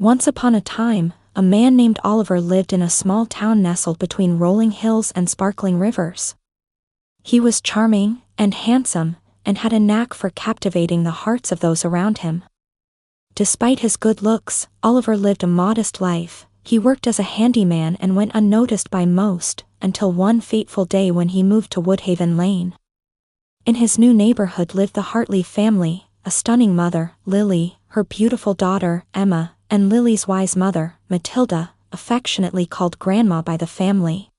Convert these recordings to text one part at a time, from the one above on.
Once upon a time, a man named Oliver lived in a small town nestled between rolling hills and sparkling rivers. He was charming and handsome, and had a knack for captivating the hearts of those around him. Despite his good looks, Oliver lived a modest life. He worked as a handyman and went unnoticed by most, until one fateful day when he moved to Woodhaven Lane. In his new neighborhood lived the Hartley family, a stunning mother, Lily, her beautiful daughter, Emma, and Lily's wise mother, Matilda, affectionately called Grandma by the family.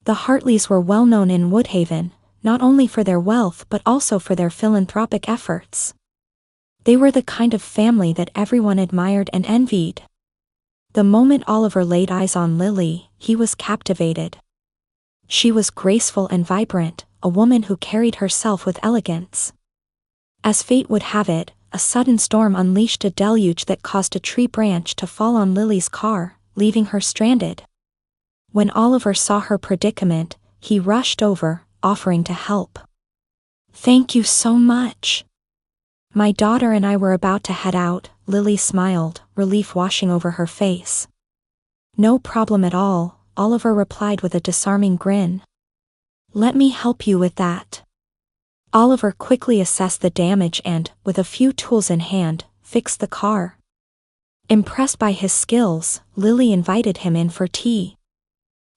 The Hartleys were well known in Woodhaven, not only for their wealth but also for their philanthropic efforts. They were the kind of family that everyone admired and envied. The moment Oliver laid eyes on Lily, he was captivated. She was graceful and vibrant, a woman who carried herself with elegance. As fate would have it, a sudden storm unleashed a deluge that caused a tree branch to fall on Lily's car, leaving her stranded. When Oliver saw her predicament, he rushed over, offering to help. "Thank you so much. My daughter and I were about to head out," Lily smiled, relief washing over her face. "No problem at all," Oliver replied with a disarming grin. "Let me help you with that." Oliver quickly assessed the damage and, with a few tools in hand, fixed the car. Impressed by his skills, Lily invited him in for tea.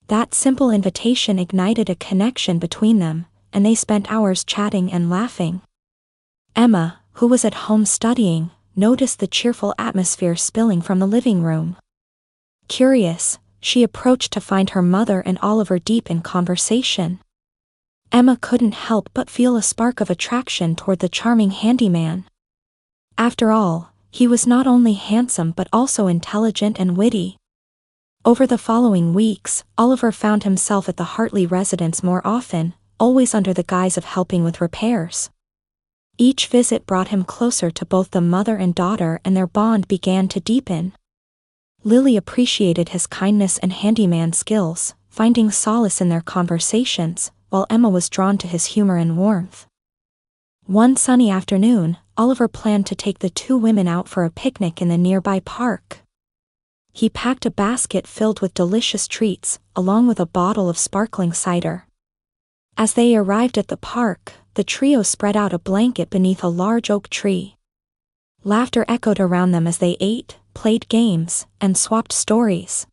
That simple invitation ignited a connection between them, and they spent hours chatting and laughing. Emma, who was at home studying, noticed the cheerful atmosphere spilling from the living room. Curious, she approached to find her mother and Oliver deep in conversation. Emma couldn't help but feel a spark of attraction toward the charming handyman. After all, he was not only handsome but also intelligent and witty. Over the following weeks, Oliver found himself at the Hartley residence more often, always under the guise of helping with repairs. Each visit brought him closer to both the mother and daughter, and their bond began to deepen. Lily appreciated his kindness and handyman skills, finding solace in their conversations, while Emma was drawn to his humor and warmth. One sunny afternoon, Oliver planned to take the two women out for a picnic in the nearby park. He packed a basket filled with delicious treats, along with a bottle of sparkling cider. As they arrived at the park, the trio spread out a blanket beneath a large oak tree. Laughter echoed around them as they ate, played games, and swapped stories.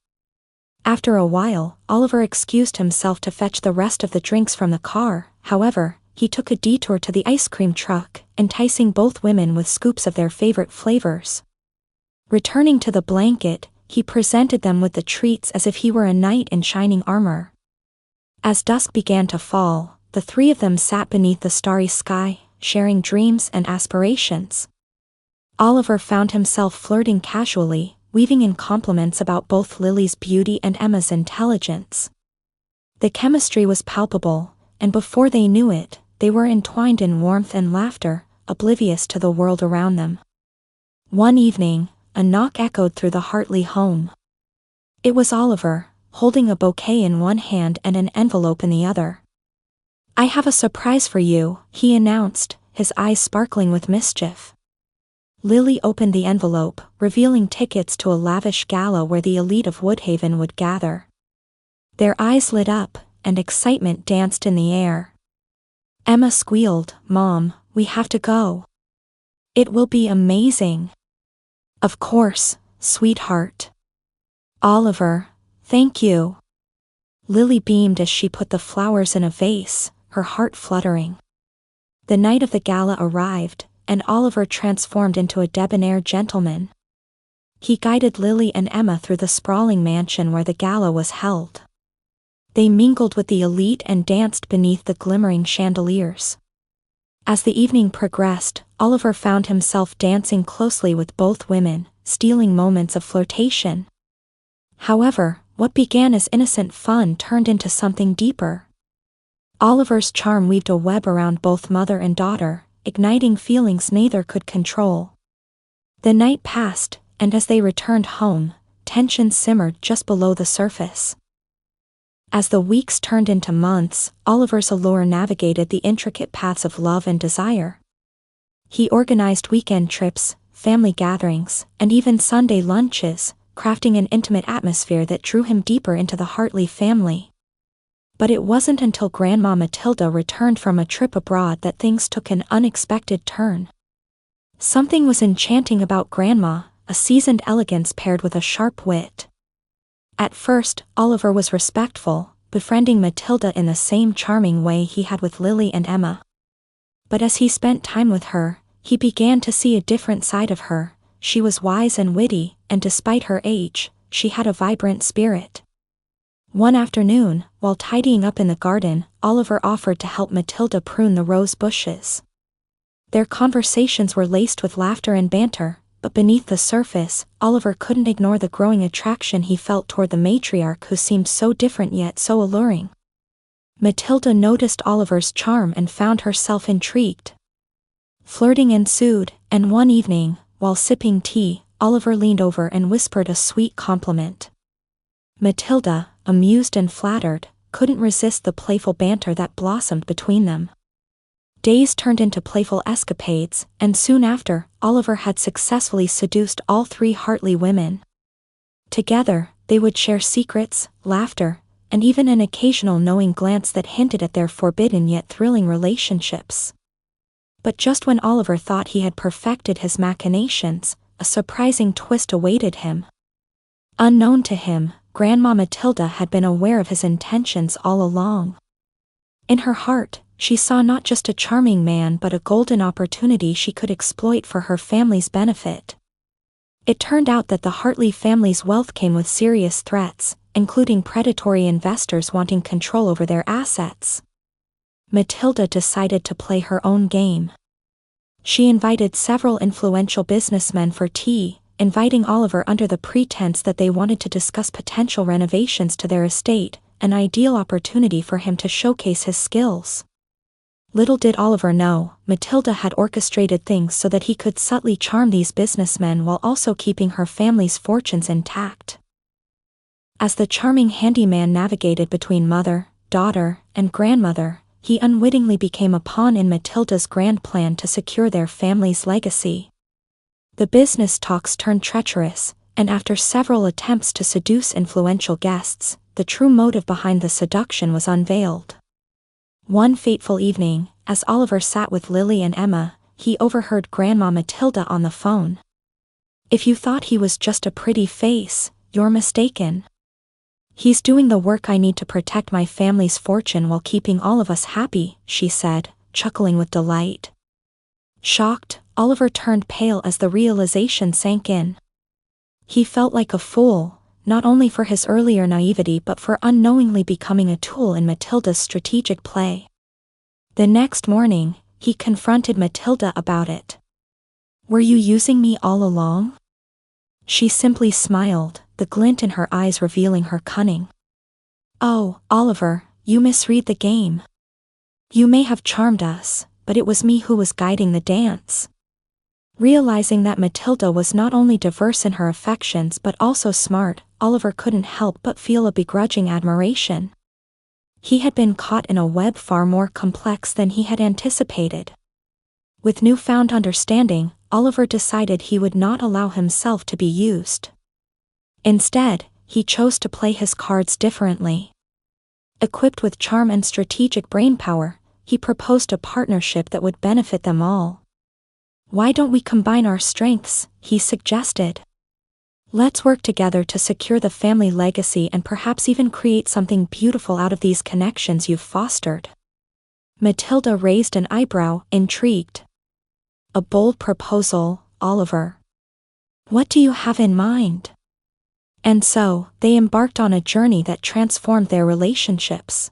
After a while, Oliver excused himself to fetch the rest of the drinks from the car. However, he took a detour to the ice cream truck, enticing both women with scoops of their favorite flavors. Returning to the blanket, he presented them with the treats as if he were a knight in shining armor. As dusk began to fall, the three of them sat beneath the starry sky, sharing dreams and aspirations. Oliver found himself flirting casually, weaving in compliments about both Lily's beauty and Emma's intelligence. The chemistry was palpable, and before they knew it, they were entwined in warmth and laughter, oblivious to the world around them. One evening, a knock echoed through the Hartley home. It was Oliver, holding a bouquet in one hand and an envelope in the other. "I have a surprise for you," he announced, his eyes sparkling with mischief. Lily opened the envelope, revealing tickets to a lavish gala where the elite of Woodhaven would gather. Their eyes lit up, and excitement danced in the air. Emma squealed, "Mom, we have to go. It will be amazing." "Of course, sweetheart." "Oliver, thank you." Lily beamed as she put the flowers in a vase, her heart fluttering. The night of the gala arrived, and Oliver transformed into a debonair gentleman. He guided Lily and Emma through the sprawling mansion where the gala was held. They mingled with the elite and danced beneath the glimmering chandeliers. As the evening progressed, Oliver found himself dancing closely with both women, stealing moments of flirtation. However, what began as innocent fun turned into something deeper. Oliver's charm weaved a web around both mother and daughter, igniting feelings neither could control. The night passed, and as they returned home, tension simmered just below the surface. As the weeks turned into months, Oliver's allure navigated the intricate paths of love and desire. He organized weekend trips, family gatherings, and even Sunday lunches, crafting an intimate atmosphere that drew him deeper into the Hartley family. But it wasn't until Grandma Matilda returned from a trip abroad that things took an unexpected turn. Something was enchanting about Grandma, a seasoned elegance paired with a sharp wit. At first, Oliver was respectful, befriending Matilda in the same charming way he had with Lily and Emma. But as he spent time with her, he began to see a different side of her. She was wise and witty, and despite her age, she had a vibrant spirit. One afternoon, while tidying up in the garden, Oliver offered to help Matilda prune the rose bushes. Their conversations were laced with laughter and banter, but beneath the surface, Oliver couldn't ignore the growing attraction he felt toward the matriarch who seemed so different yet so alluring. Matilda noticed Oliver's charm and found herself intrigued. Flirting ensued, and one evening, while sipping tea, Oliver leaned over and whispered a sweet compliment. Matilda, amused and flattered, couldn't resist the playful banter that blossomed between them. Days turned into playful escapades, and soon after, Oliver had successfully seduced all 3 Hartley women. Together, they would share secrets, laughter, and even an occasional knowing glance that hinted at their forbidden yet thrilling relationships. But just when Oliver thought he had perfected his machinations, a surprising twist awaited him. Unknown to him, Grandma Matilda had been aware of his intentions all along. In her heart, she saw not just a charming man but a golden opportunity she could exploit for her family's benefit. It turned out that the Hartley family's wealth came with serious threats, including predatory investors wanting control over their assets. Matilda decided to play her own game. She invited several influential businessmen for tea, inviting Oliver under the pretense that they wanted to discuss potential renovations to their estate, an ideal opportunity for him to showcase his skills. Little did Oliver know, Matilda had orchestrated things so that he could subtly charm these businessmen while also keeping her family's fortunes intact. As the charming handyman navigated between mother, daughter, and grandmother, he unwittingly became a pawn in Matilda's grand plan to secure their family's legacy. The business talks turned treacherous, and after several attempts to seduce influential guests, the true motive behind the seduction was unveiled. One fateful evening, as Oliver sat with Lily and Emma, he overheard Grandma Matilda on the phone. "If you thought he was just a pretty face, you're mistaken. He's doing the work I need to protect my family's fortune while keeping all of us happy," she said, chuckling with delight. Shocked, Oliver turned pale as the realization sank in. He felt like a fool, not only for his earlier naivety but for unknowingly becoming a tool in Matilda's strategic play. The next morning, he confronted Matilda about it. "Were you using me all along?" She simply smiled, the glint in her eyes revealing her cunning. "Oh, Oliver, you misread the game. You may have charmed us, but it was me who was guiding the dance." Realizing that Matilda was not only diverse in her affections but also smart, Oliver couldn't help but feel a begrudging admiration. He had been caught in a web far more complex than he had anticipated. With newfound understanding, Oliver decided he would not allow himself to be used. Instead, he chose to play his cards differently. Equipped with charm and strategic brainpower, he proposed a partnership that would benefit them all. "Why don't we combine our strengths?" he suggested. "Let's work together to secure the family legacy and perhaps even create something beautiful out of these connections you've fostered." Matilda raised an eyebrow, intrigued. "A bold proposal, Oliver. What do you have in mind?" And so, they embarked on a journey that transformed their relationships.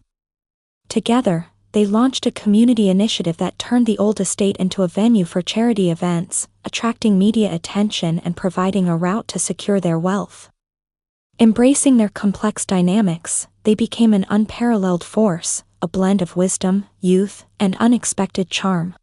Together, they launched a community initiative that turned the old estate into a venue for charity events, attracting media attention and providing a route to secure their wealth. Embracing their complex dynamics, they became an unparalleled force, a blend of wisdom, youth, and unexpected charm.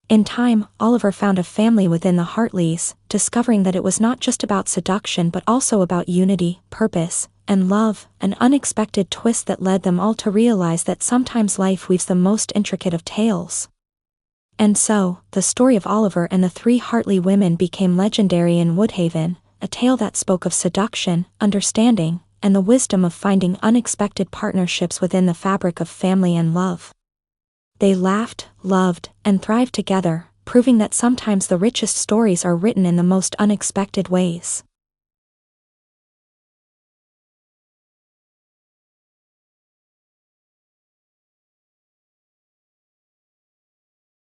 In time, Oliver found a family within the Hartleys, discovering that it was not just about seduction but also about unity, purpose, and love, an unexpected twist that led them all to realize that sometimes life weaves the most intricate of tales. And so, the story of Oliver and the three Hartley women became legendary in Woodhaven, a tale that spoke of seduction, understanding, and the wisdom of finding unexpected partnerships within the fabric of family and love. They laughed, loved, and thrived together, proving that sometimes the richest stories are written in the most unexpected ways.